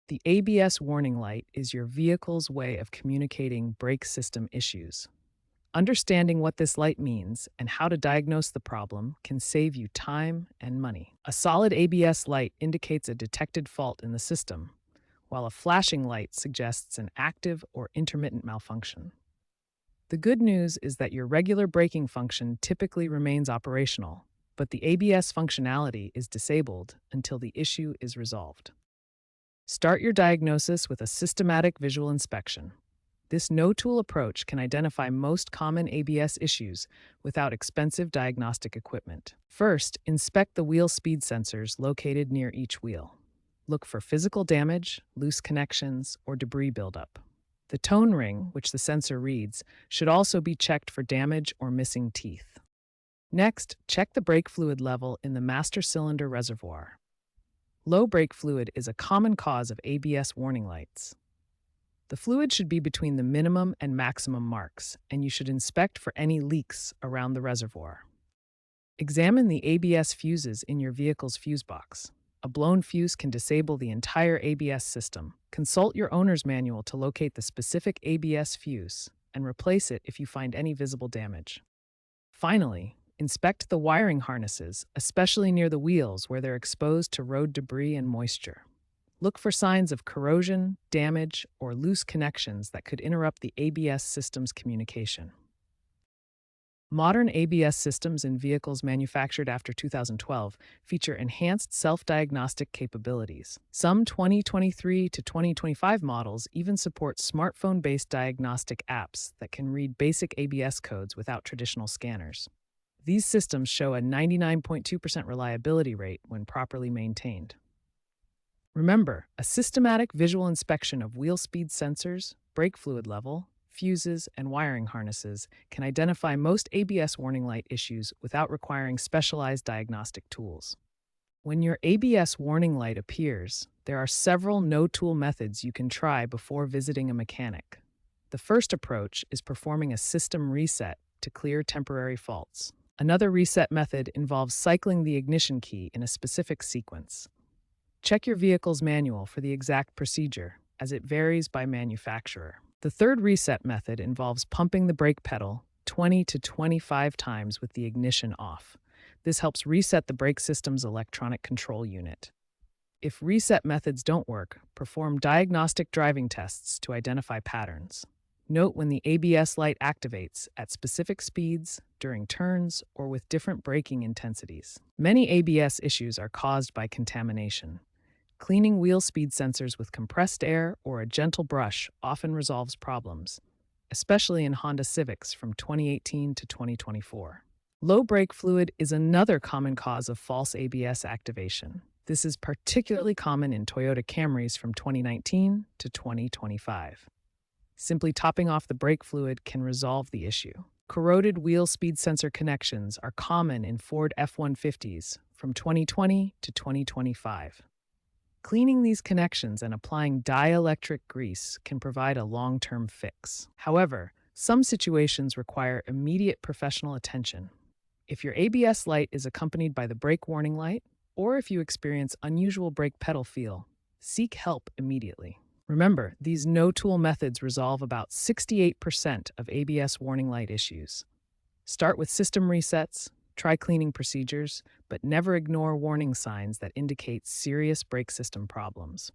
The ABS warning light is your vehicle's way of communicating brake system issues. Understanding what this light means and how to diagnose the problem can save you time and money. A solid ABS light indicates a detected fault in the system, while a flashing light suggests an active or intermittent malfunction. The good news is that your regular braking function typically remains operational, but the ABS functionality is disabled until the issue is resolved. Start your diagnosis with a systematic visual inspection. This no-tool approach can identify most common ABS issues without expensive diagnostic equipment. First, inspect the wheel speed sensors located near each wheel. Look for physical damage, loose connections, or debris buildup. The tone ring, which the sensor reads, should also be checked for damage or missing teeth. Next, check the brake fluid level in the master cylinder reservoir. Low brake fluid is a common cause of ABS warning lights. The fluid should be between the minimum and maximum marks, and you should inspect for any leaks around the reservoir. Examine the ABS fuses in your vehicle's fuse box. A blown fuse can disable the entire ABS system. Consult your owner's manual to locate the specific ABS fuse and replace it if you find any visible damage. Finally, inspect the wiring harnesses, especially near the wheels where they're exposed to road debris and moisture. Look for signs of corrosion, damage, or loose connections that could interrupt the ABS system's communication. Modern ABS systems in vehicles manufactured after 2012 feature enhanced self-diagnostic capabilities. Some 2023 to 2025 models even support smartphone-based diagnostic apps that can read basic ABS codes without traditional scanners. These systems show a 99.2% reliability rate when properly maintained. Remember, a systematic visual inspection of wheel speed sensors, brake fluid level, fuses, and wiring harnesses can identify most ABS warning light issues without requiring specialized diagnostic tools. When your ABS warning light appears, there are several no-tool methods you can try before visiting a mechanic. The first approach is performing a system reset to clear temporary faults. Another reset method involves cycling the ignition key in a specific sequence. Check your vehicle's manual for the exact procedure, as it varies by manufacturer. The third reset method involves pumping the brake pedal 20 to 25 times with the ignition off. This helps reset the brake system's electronic control unit. If reset methods don't work, perform diagnostic driving tests to identify patterns. Note when the ABS light activates at specific speeds, during turns, or with different braking intensities. Many ABS issues are caused by contamination. Cleaning wheel speed sensors with compressed air or a gentle brush often resolves problems, especially in Honda Civics from 2018 to 2024. Low brake fluid is another common cause of false ABS activation. This is particularly common in Toyota Camrys from 2019 to 2025. Simply topping off the brake fluid can resolve the issue. Corroded wheel speed sensor connections are common in Ford F-150s from 2020 to 2025. Cleaning these connections and applying dielectric grease can provide a long-term fix. However, some situations require immediate professional attention. If your ABS light is accompanied by the brake warning light, or if you experience unusual brake pedal feel, seek help immediately. Remember, these no-tool methods resolve about 68% of ABS warning light issues. Start with system resets, try cleaning procedures, but never ignore warning signs that indicate serious brake system problems.